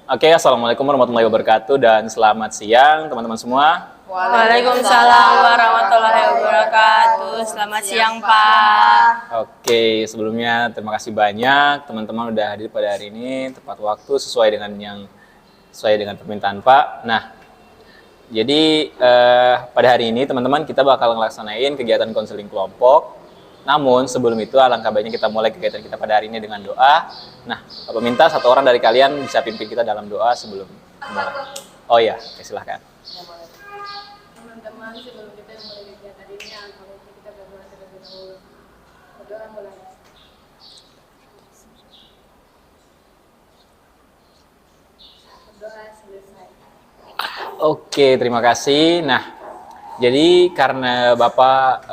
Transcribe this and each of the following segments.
Oke, assalamualaikum warahmatullahi wabarakatuh dan selamat siang teman-teman semua. Waalaikumsalam warahmatullahi wabarakatuh. Selamat siang, Pak. Oke, sebelumnya terima kasih banyak teman-teman udah hadir pada hari ini tepat waktu sesuai dengan permintaan Pak. Nah, jadi pada hari ini teman-teman kita bakal ngelaksanain kegiatan konseling kelompok. Namun sebelum itu alangkah baiknya kita mulai kegiatan kita pada hari ini dengan doa. Nah, Bapak minta satu orang dari kalian bisa pimpin kita dalam doa sebelum mulai. Oh iya, oke, silahkan. Teman-teman, sebelum kita mulai kegiatan ini, alangkah baiknya kita berdoa terlebih dahulu. Berdoa mulai. Berdoa selesai. Oke, terima kasih. Nah, jadi karena Bapak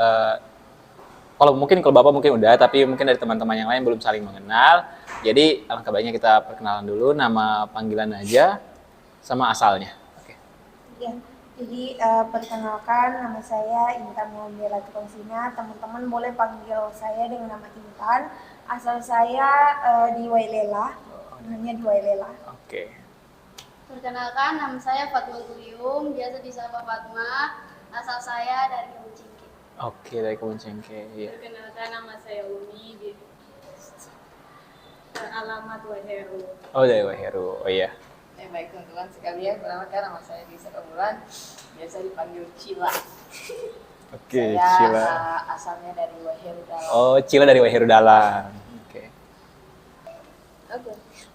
kalau Bapak mungkin udah, tapi mungkin dari teman-teman yang lain belum saling mengenal. Jadi alangkah baiknya kita perkenalan dulu, nama panggilan aja sama asalnya. Oke. Ya, jadi perkenalkan nama saya Intan Muhammad Konsina. Teman-teman boleh panggil saya dengan nama Intan. Asal saya di Wailela, namanya di Wailela. Oke. Perkenalkan, nama saya Fatma Kurium, biasa disapa Fatma. Asal saya dari Kemuncingki. Oke, dari Kebun Cengkeh. Iya. Perkenalkan, nama saya Umi, alamat Waheru. Oh, dari Waheru. Oh iya. Baik teman-teman sekalian, perkenalkan nama saya Disa Kamulan, biasa dipanggil Cila. Oke, Saya Cila. asalnya dari Waheru Dalam. Oh, Cila dari Waheru Dalam. Oke.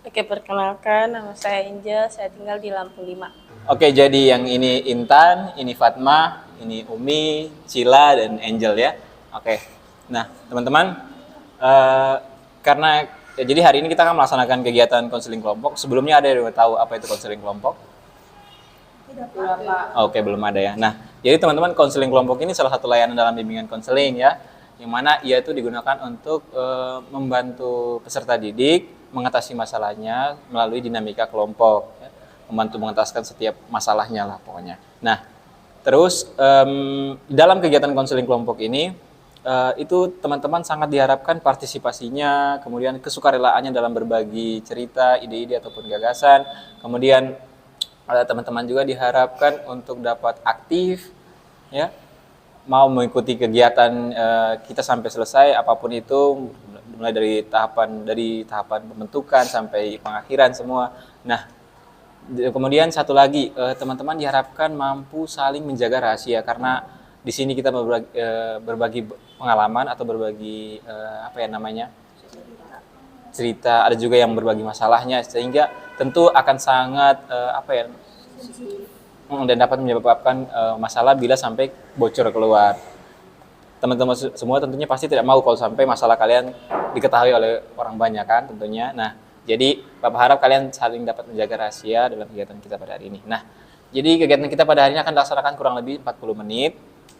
Oke, perkenalkan nama saya Angel, saya tinggal di Lampu 5. Oke, jadi yang ini Intan, ini Fatma, ini Umi, Cila, dan Angel ya. Oke. Nah, teman-teman, karena jadi hari ini kita akan melaksanakan kegiatan konseling kelompok. Sebelumnya ada yang tahu apa itu konseling kelompok? Oke, belum ada ya. Nah, jadi teman-teman, konseling kelompok ini salah satu layanan dalam bimbingan konseling ya, yang mana ia itu digunakan untuk membantu peserta didik mengatasi masalahnya melalui dinamika kelompok, ya. Membantu mengentaskan setiap masalahnya lah pokoknya. Nah, terus dalam kegiatan konseling kelompok ini itu teman-teman sangat diharapkan partisipasinya, kemudian kesukarelaannya dalam berbagi cerita, ide-ide ataupun gagasan. Kemudian teman-teman juga diharapkan untuk dapat aktif, ya, mau mengikuti kegiatan kita sampai selesai apapun itu, mulai dari tahapan pembentukan sampai pengakhiran semua. Nah, kemudian satu lagi, teman-teman diharapkan mampu saling menjaga rahasia karena di sini kita berbagi pengalaman atau berbagi cerita, ada juga yang berbagi masalahnya sehingga tentu akan sangat dan dapat menyebabkan masalah bila sampai bocor keluar. Teman-teman semua tentunya pasti tidak mau kalau sampai masalah kalian diketahui oleh orang banyak kan tentunya. Nah, jadi Bapak harap kalian saling dapat menjaga rahasia dalam kegiatan kita pada hari ini. Nah, jadi kegiatan kita pada hari ini akan dilaksanakan kurang lebih 40 menit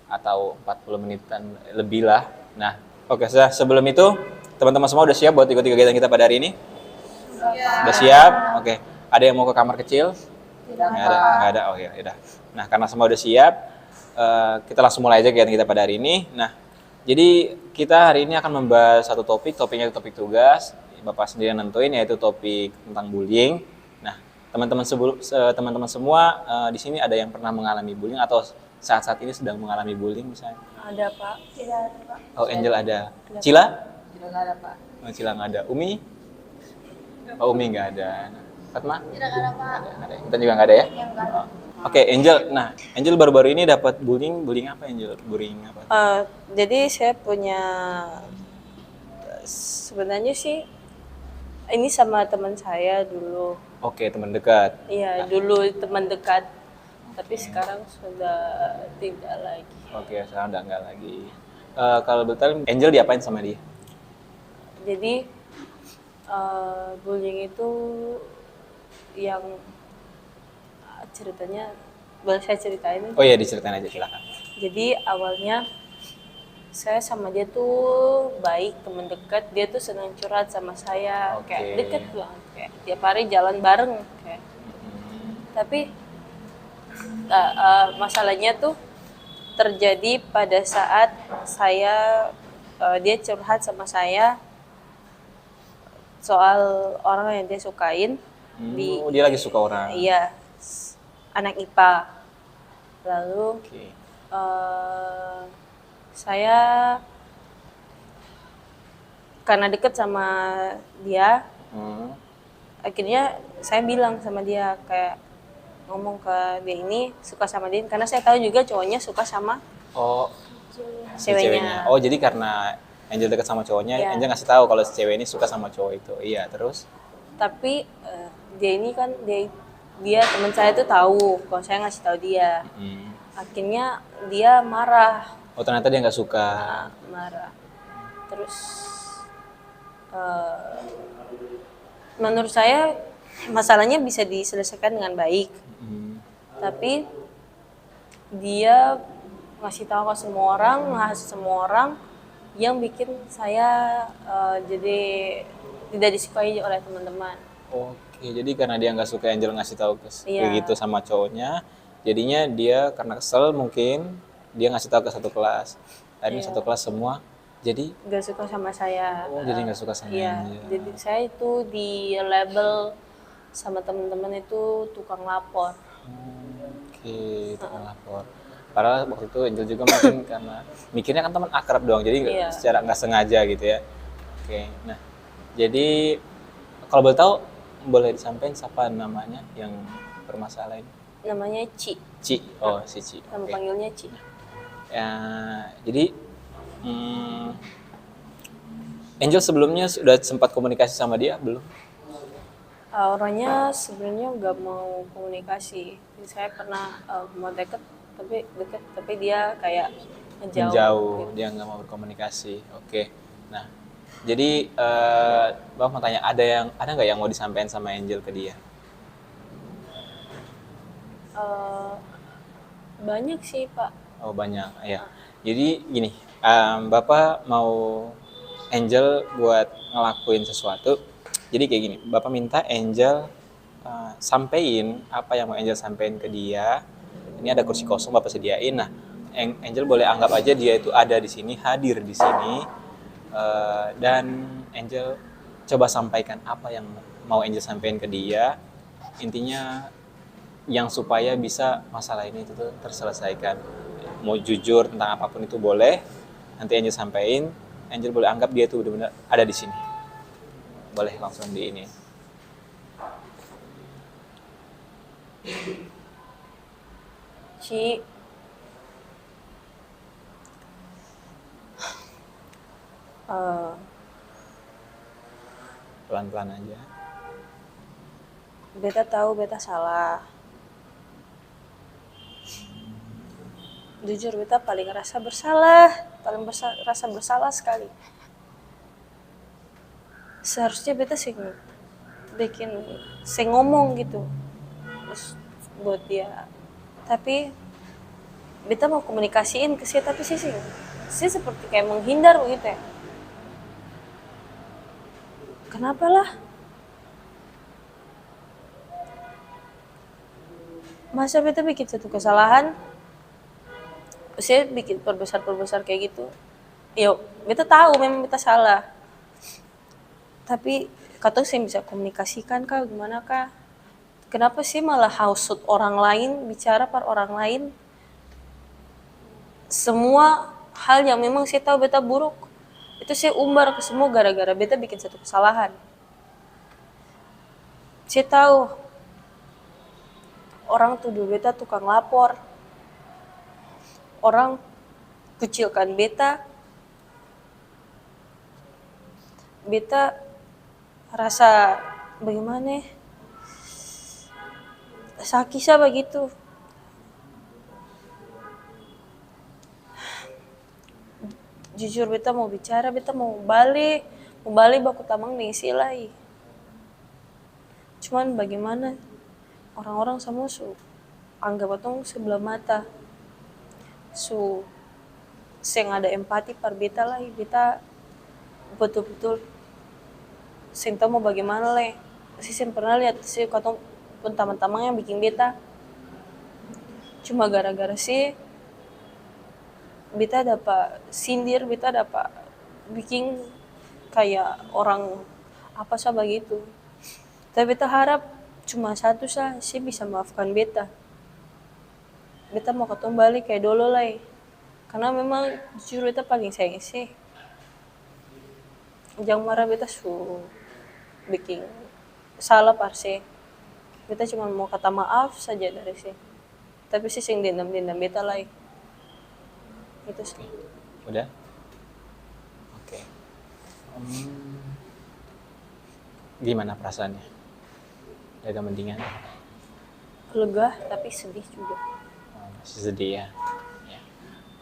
atau 40 menitan lebih lah. Nah, oke, sebelum itu teman-teman semua udah siap buat ikuti kegiatan kita pada hari ini? Udah siap? Oke. Ada yang mau ke kamar kecil? Nggak ada. Oh ya, udah. Nah, karena semua udah siap, kita langsung mulai aja kegiatan kita pada hari ini. Nah, jadi kita hari ini akan membahas satu topik, topiknya itu topik tugas. Bapak sendiri yang nentuin, yaitu topik tentang bullying. Nah, teman-teman semua di sini ada yang pernah mengalami bullying atau saat-saat ini sedang mengalami bullying misalnya? Ada, Pak. Tidak ada, Pak. Oh, Angel ada. Cila? Tidak ada Pak. Oh, Cila nggak ada. Umi? Oh, Umi nggak ada. Nah, Fatma? Tidak ada, Pak. Nggak ada. Kita juga nggak ada ya? Oke, Angel. Nah, Angel baru-baru ini dapat bullying apa Angel? Bullying apa? Jadi saya punya, sebenarnya sih ini sama teman saya dulu. Oke, teman dekat. Iya, dulu teman dekat, tapi sekarang sudah tidak lagi. Oke, sekarang udah nggak lagi. Kalau betul, Angel diapain sama dia? Jadi bullying itu yang ceritanya boleh saya ceritain? Oh iya, diceritain aja silakan. Jadi awalnya saya sama dia tuh baik, teman dekat. Dia tuh senang curhat sama saya, Oke. kayak deket banget, kayak tiap hari jalan bareng kayak. Tapi masalahnya tuh terjadi pada saat dia curhat sama saya soal orang yang dia sukain. Oh, dia lagi suka orang. Iya, anak IPA. Lalu Oke. saya karena deket sama dia, Hmm. akhirnya saya bilang sama dia, kayak ngomong ke dia ini suka sama dia, karena saya tahu juga cowoknya suka sama Oh, si ceweknya. Oh, jadi karena Angel dekat sama cowoknya, Iya. Angel ngasih tahu kalau si cewek ini suka sama cowok itu. Iya, terus? Tapi dia ini kan dia teman saya tuh tahu kalau saya ngasih tahu dia. Hmm. Akhirnya dia marah, Oh, ternyata dia nggak suka. marah. Terus menurut saya masalahnya bisa diselesaikan dengan baik. Hmm. Tapi dia ngasih tahu ke semua orang, ngasih semua orang, yang bikin saya jadi tidak disukai oleh teman-teman. Oke, jadi karena dia nggak suka Angel ngasih tahu Iya. begitu sama cowoknya, jadinya dia karena kesel mungkin dia ngasih tahu ke satu kelas. Akhirnya Iya. satu kelas semua jadi Gak suka sama saya. jadi nggak suka sama Iya, Angel. jadi saya itu di label sama teman-teman itu tukang lapor. Oke, tukang lapor. Padahal waktu itu Angel juga mungkin karena mikirnya kan teman akrab doang, jadi Iya. secara nggak sengaja gitu ya. Oke, nah jadi kalau boleh tahu boleh disampaikan siapa namanya yang bermasalah ini? Namanya Ci, Ci, oh si Ci. nama Oke. panggilnya Ci. Ya, jadi Angel sebelumnya sudah sempat komunikasi sama dia belum? Orangnya sebenarnya nggak mau komunikasi. Jadi saya pernah mau deket, tapi dia kayak ngejauh. Menjauh, dia nggak mau berkomunikasi. Oke. Nah, jadi Bang mau tanya, ada nggak yang mau disampaikan sama Angel ke dia? Banyak sih Pak. Oh banyak, ya. Jadi gini, Bapak mau Angel buat ngelakuin sesuatu. Jadi kayak gini, Bapak minta Angel sampein apa yang mau Angel sampein ke dia. Ini ada kursi kosong Bapak sediain. Nah, Angel boleh anggap aja dia itu ada di sini, hadir di sini, dan Angel coba sampaikan apa yang mau Angel sampaikan ke dia. Intinya yang supaya bisa masalah ini itu tuh terselesaikan. Mau jujur tentang apapun itu boleh. Nanti Angel sampaikan, Angel boleh anggap dia tuh benar-benar ada di sini. Boleh langsung di ini. Ci, Pelan-pelan aja. beta tahu beta salah. Jujur beta paling rasa bersalah, rasa bersalah sekali. Seharusnya beta sing ngomong gitu terus buat dia, tapi beta mau komunikasiin ke saya, tapi sih seperti kayak menghindar begitu ya. Kenapa lah? Masa beta bikin satu kesalahan, saya bikin perbesar kayak gitu. Yo, beta tahu memang beta salah. Tapi katong saya bisa komunikasikan kah, gimana kah? Kenapa sih malah hausut orang lain, bicara par orang lain? Semua hal yang memang saya tahu beta buruk, itu saya umbar ke semua gara-gara beta bikin satu kesalahan. Saya tahu orang tuduh beta tukang lapor, orang kucilkan beta rasa bagaimana, sakit begitu. Jujur beta mau bicara, beta mau balik baku tamang nih silai. Cuman bagaimana orang-orang semua anggap atong sebelah mata, seng ada empati par beta lah. Beta betul-betul seng tau mau bagaimana lah. Seng pernah lihat sih katong pun tamang-tamang yang bikin beta. Cuma gara-gara sih beta dapat sindir, beta dapat bikin kayak orang apa sah begitu. Tapi beta harap cuma satu sah, sih bisa maafkan beta. Beta mau ketemu balik kayak dulu lah. Karena memang jujur beta paling sayang sih. Jangan marah beta su bikin salah parse. Beta cuma mau kata maaf saja dari sih. Tapi sih sing dendam-dendam beta lah. Itu sih. Udah? Oke. Gimana perasaannya? Agak mendingan? Lega tapi sedih juga. Masih sedih ya? Ya.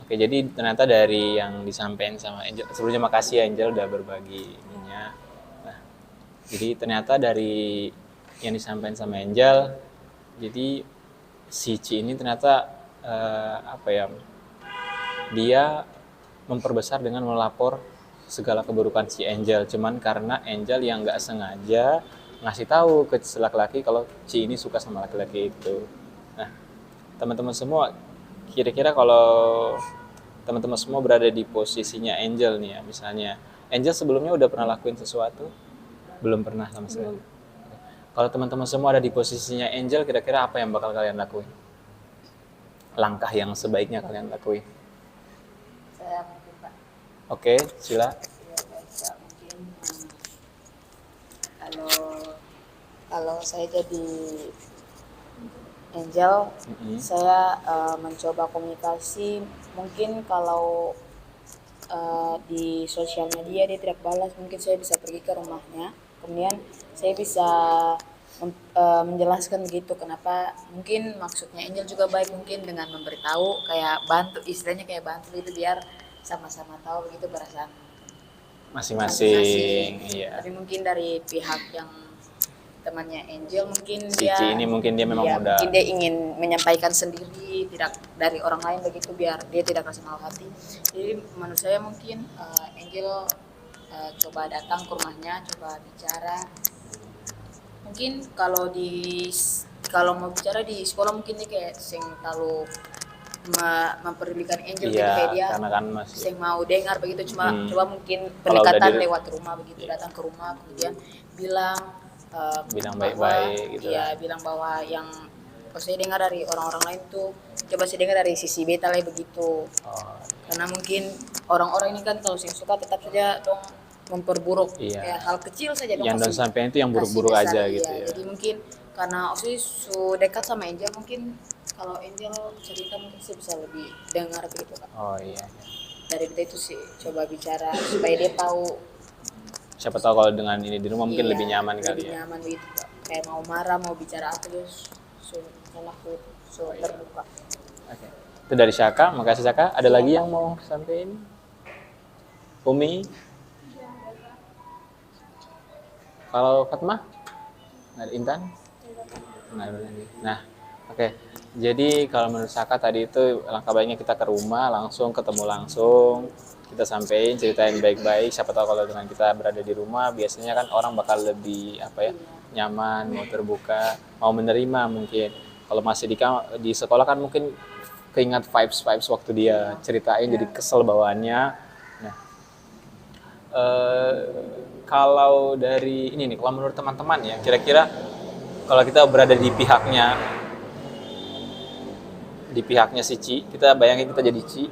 Oke, jadi ternyata dari yang disampaikan sama Angel, sebelumnya makasih ya Angel udah berbagi ininya. Nah, jadi ternyata dari yang disampaikan sama Angel, jadi si Ci ini ternyata dia memperbesar dengan melapor segala keburukan si Angel, cuman karena Angel yang nggak sengaja ngasih tahu ke si laki-laki kalau Ci ini suka sama laki-laki itu. Nah, teman-teman semua, kira-kira kalau teman-teman semua berada di posisinya Angel nih ya, misalnya Angel sebelumnya udah pernah lakuin sesuatu? Belum pernah sama sekali. Kalau teman-teman semua ada di posisinya Angel, kira-kira apa yang bakal kalian lakuin? Langkah yang sebaiknya kalian lakuin? Saya mungkin Pak. Oke, sila. Ya, saya mungkin kalau saya jadi Angel, saya mencoba komunikasi. Mungkin kalau di sosial media dia tidak balas, mungkin saya bisa pergi ke rumahnya. Kemudian saya bisa menjelaskan gitu kenapa, mungkin maksudnya Angel juga baik, mungkin dengan memberitahu kayak bantu, istilahnya kayak bantu itu biar sama-sama tahu begitu perasaan Masing-masing. Iya. Tapi mungkin dari pihak yang temannya Angel mungkin Si dia Ci ini mungkin dia memang udah mungkin dia ingin menyampaikan sendiri, tidak dari orang lain begitu, biar dia tidak rasa malu hati. Jadi menurut saya mungkin Angel coba datang ke rumahnya, coba bicara. Mungkin kalau mau bicara di sekolah mungkin dia kayak sing terlalu memperdulikan Angel gitu, kayak dia karena kan masih sing mau dengar begitu, cuma coba mungkin Kalau pendekatan udah lewat rumah begitu, datang ke rumah kemudian bilang baik-baik gitu. Iya, bilang bahwa yang saya dengar dari orang-orang lain tuh coba saya dengar dari sisi beta lah begitu. Karena mungkin orang-orang ini kan kalau sing suka tetap saja dong memperburuk, kayak hal kecil saja dong. Yang kasih- sampai itu yang buruk-buruk kasih besar, aja iya. gitu ya. Jadi mungkin karena Osi su dekat sama Angel, mungkin kalau Angel cerita mungkin saya bisa lebih dengar begitu Kak. Oh iya. Dari kita itu sih coba bicara supaya dia tahu. Siapa tahu kalau dengan ini di rumah mungkin Iya, lebih nyaman kali lebih ya. nyaman gitu Kak. Kayak mau marah, mau bicara apa terus terbuka. Oke. Itu dari Syaka, makasih Syaka. Ada lagi yang mau sampaikan? Umi? Kalau Fatmah? Nggak ada Intan? Nggak ada lagi. Nah, oke. Jadi kalau menurut Syaka tadi itu langkah baiknya kita ke rumah langsung, ketemu langsung, kita sampein, ceritain baik-baik. Siapa tahu kalau dengan kita berada di rumah, biasanya kan orang bakal lebih nyaman, mau terbuka, mau menerima mungkin. Kalau masih di sekolah kan mungkin keingat vibes waktu dia ceritain, jadi kesel bawaannya. Nah, kalau dari ini nih, kalau menurut teman-teman ya, kira-kira kalau kita berada di pihaknya si Ci, kita bayangin kita jadi Ci.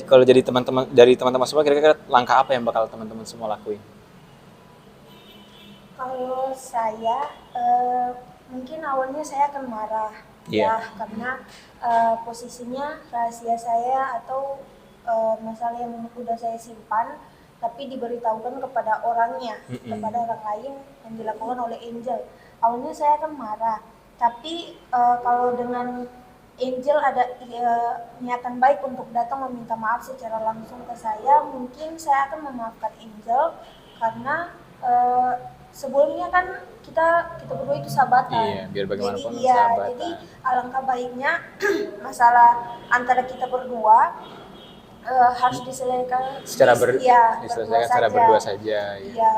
Kalau jadi teman-teman semua, kira-kira langkah apa yang bakal teman-teman semua lakuin? Kalau saya mungkin awalnya saya akan marah Iya. ya, karena posisinya rahasia saya atau masalah yang udah saya simpan tapi diberitahukan kepada orangnya, kepada orang lain yang dilakukan oleh Angel. Awalnya saya akan marah, tapi kalau dengan Angel ada niatan baik untuk datang meminta maaf secara langsung ke saya, mungkin saya akan memaafkan Angel karena sebelumnya kan kita berdua itu sahabatan. Iya, biar bagaimanapun jadi, sahabatan. Jadi alangkah baiknya masalah antara kita berdua harus diselesaikan diselesaikan secara berdua saja. Iya,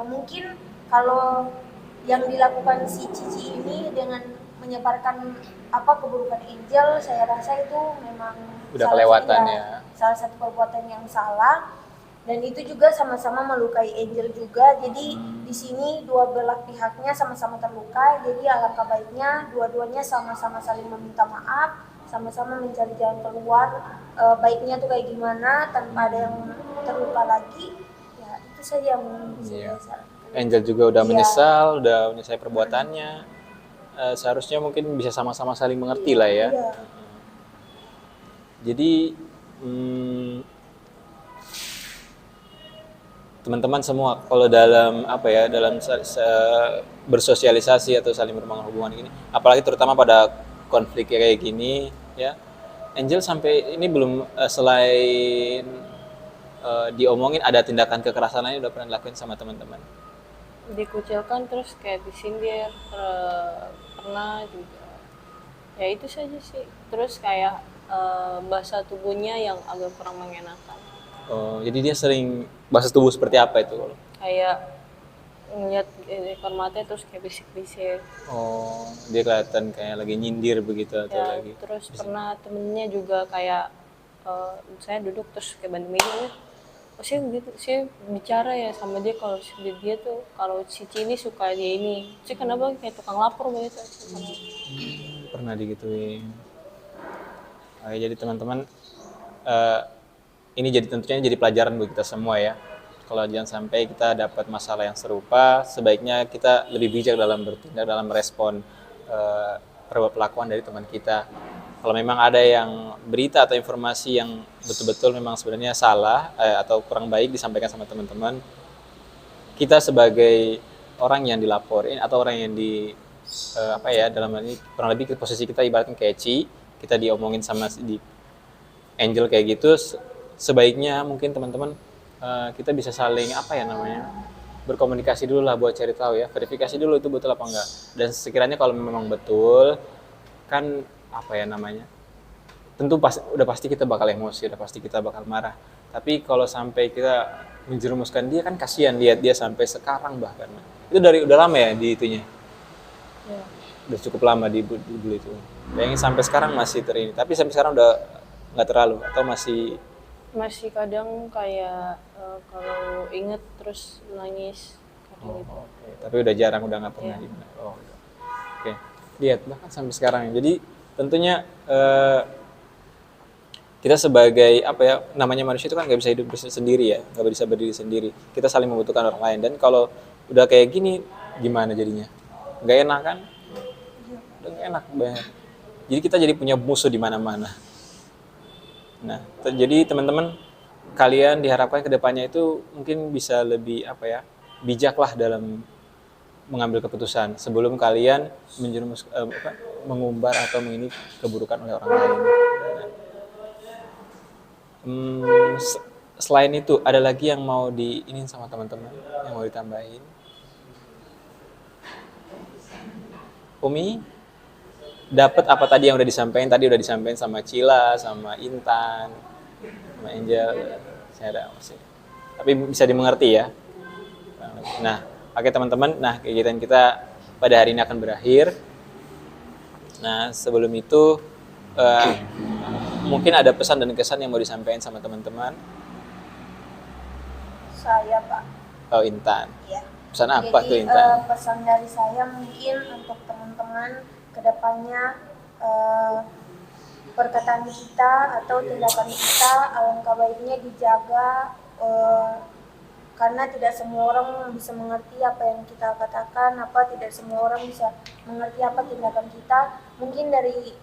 mungkin kalau yang dilakukan si Cici ini dengan menyebarkan keburukan Angel, saya rasa itu memang udah kelewatan ya. Salah satu perbuatan yang salah. Dan itu juga sama-sama melukai Angel juga. Jadi di sini dua belah pihaknya sama-sama terluka. Jadi alangkah baiknya dua-duanya sama-sama saling meminta maaf, sama-sama mencari jalan keluar. Baiknya tuh kayak gimana tanpa ada yang terluka lagi. Ya itu saja yang bisa Iya. saya sarankan. Angel juga udah Iya. menyesal, udah menyesal perbuatannya. Seharusnya mungkin bisa sama-sama saling mengerti lah ya. Iya. Jadi teman-teman semua kalau dalam apa ya, dalam bersosialisasi atau saling berbangun hubungan ini, apalagi terutama pada konflik kayak gini ya, Angel sampai ini belum selain diomongin, ada tindakan kekerasan lain udah pernah dilakuin sama teman-teman? Dikucilkan terus kayak disindir, pernah juga. Ya itu saja sih. Terus kayak bahasa tubuhnya yang agak kurang mengenakan. Oh, jadi dia sering bahasa tubuh seperti apa itu? Kayak ngeliat ekor matanya terus kayak bisik-bisik. Oh, dia kelihatan kayak lagi nyindir begitu atau Ya, lagi. terus pernah temennya juga kayak saya duduk terus kayak bantu meja, oh saya gitu, saya bicara ya sama dia kalau dia tuh kalau si Cini suka dia ini, sih kenapa kayak tukang lapor begitu. Pernah digituin. Oke, jadi teman-teman, eh, ini tentunya jadi pelajaran buat kita semua ya. Kalau jangan sampai kita dapat masalah yang serupa, sebaiknya kita lebih bijak dalam bertindak, dalam merespon perlakuan dari teman kita. Kalau memang ada yang berita atau informasi yang betul-betul memang sebenarnya salah atau kurang baik disampaikan sama teman-teman, kita sebagai orang yang dilaporin atau orang yang apa ya, dalam hal ini kurang lebih posisi kita ibaratnya kayak kita diomongin sama di Angel kayak gitu, sebaiknya mungkin teman-teman kita bisa saling apa ya namanya, berkomunikasi dulu lah buat cari tahu ya, verifikasi dulu itu betul apa enggak. Dan sekiranya kalau memang betul, kan apa ya namanya, tentu udah pasti kita bakal emosi, udah pasti kita bakal marah. Tapi kalau sampai kita menjerumuskan dia, kan kasihan lihat dia sampai sekarang bahkan. Itu udah lama ya di itunya. Ya. Udah cukup lama di dulu itu. Bayangin sampai sekarang masih terini. Tapi sampai sekarang udah nggak terlalu atau Masih kadang kayak kalau inget terus nangis kadang gitu. Oke. Tapi udah jarang, udah nggak pernah gimana. Oh, udah. Oke. Lihat bahkan sampai sekarang. Jadi tentunya kita sebagai apa ya namanya, manusia itu kan nggak bisa hidup sendiri ya, nggak bisa berdiri sendiri. Kita saling membutuhkan orang lain. Dan kalau udah kayak gini, gimana jadinya? Nggak enak kan? Udah nggak enak banget. Jadi kita jadi punya musuh di mana-mana. Nah, jadi teman-teman, kalian diharapkan kedepannya itu mungkin bisa lebih apa ya, bijaklah dalam mengambil keputusan sebelum kalian mengumbar atau mengini keburukan oleh orang lain. Selain itu, ada lagi yang mau diinin sama teman-teman, yang mau ditambahin? Umi, dapat apa tadi yang udah disampaikan? Tadi udah disampaikan sama Cila, sama Intan, sama Angel. Saya ada masih. Tapi bisa dimengerti ya. Nah, oke teman-teman. Nah, kegiatan kita pada hari ini akan berakhir. Nah, sebelum itu mungkin ada pesan dan kesan yang mau disampaikan sama teman-teman. Saya Pak. Oh, Intan. Iya. Pesan apa Jadi, tuh Intan? pesan dari saya mungkin untuk teman-teman kedepannya perkataan kita atau tindakan kita alangkah baiknya dijaga, karena tidak semua orang bisa mengerti apa yang kita katakan, tidak semua orang bisa mengerti apa tindakan kita. Mungkin dari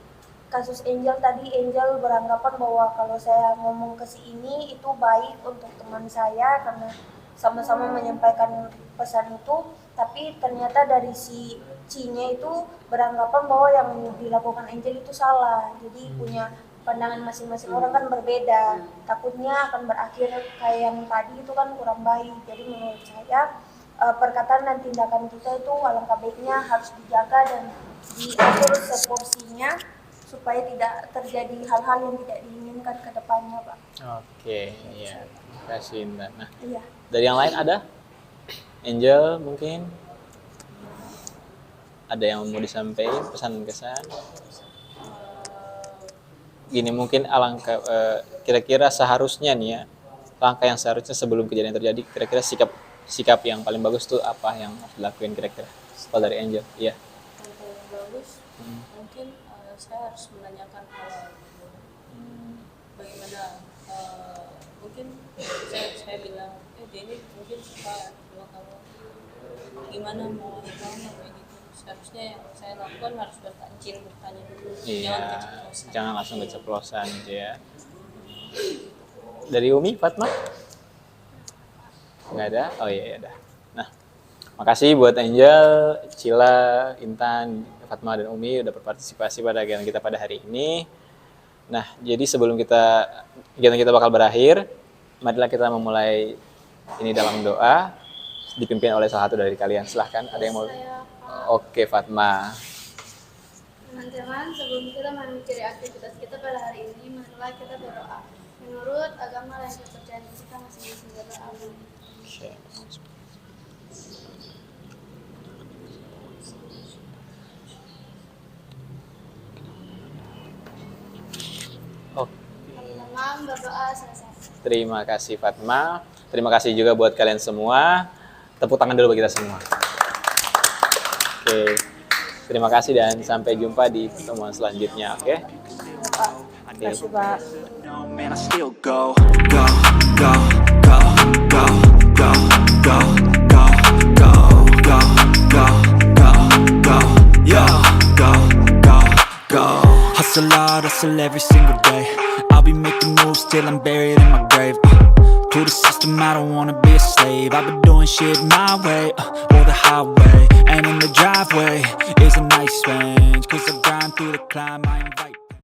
kasus Angel tadi, Angel beranggapan bahwa kalau saya ngomong ke si ini itu baik untuk teman saya karena sama-sama menyampaikan pesan itu, tapi ternyata dari si Cinya itu beranggapan bahwa yang dilakukan Angel itu salah. Jadi punya pandangan masing-masing orang kan berbeda. Takutnya akan berakhir kayak yang tadi itu kan kurang baik. Jadi menurut saya perkataan dan tindakan kita itu alangkah baiknya harus dijaga dan diatur seporsinya supaya tidak terjadi hal-hal yang tidak diinginkan ke depannya, Pak. Oke, iya. Terima kasih Intan. Nah, Iya. dari yang lain ada? Angel mungkin? Ada yang mau disampaikan, pesan kesan? Gini mungkin alangkah kira-kira seharusnya nih ya, langkah yang seharusnya sebelum kejadian terjadi, kira-kira sikap yang paling bagus tuh apa yang harus dilakuin kira-kira? Kalau dari Angel, iya. Contoh yang bagus, mungkin saya harus menanyakan hal bagaimana, mungkin saya bilang, dia ini mungkin suka sama kamu, gimana mau kayak gitu. Seharusnya yang saya lakukan harus bertanya dulu, Iya, jangan keceplosan. jangan langsung keceplosan gitu ya. Dari Umi, Fatma? Nggak ada? Oh iya, ya udah. Nah, makasih buat Angel, Cila, Intan, Fatma, dan Umi udah berpartisipasi pada kegiatan kita pada hari ini. Nah, jadi sebelum kegiatan kita bakal berakhir, marilah kita memulai ini dalam doa, dipimpin oleh salah satu dari kalian. Silahkan, ada yang mau? Oke, Fatma. Teman-teman, sebelum kita mengakhiri aktivitas kita pada hari ini, marilah kita berdoa. Menurut agama dan kepercayaan kita masing-masing berdoa. Oke. Teman-teman, berdoa selesai. Terima kasih Fatma. Terima kasih juga buat kalian semua. Tepuk tangan dulu bagi kita semua. Oke. Terima kasih dan sampai jumpa di pertemuan selanjutnya, oke? Terima kasih, Pak. No, man, I still go, go, go, go, go, go, go, go, go, go, go, go, go, yo, go, go, go. Hustle hard, hustle every single day. I'll be making moves till I'm buried in my grave. To the system, I don't wanna be a slave. I've been doing shit my way, or the highway. And in the driveway is a nice range. 'Cause I grind through the climb, I invite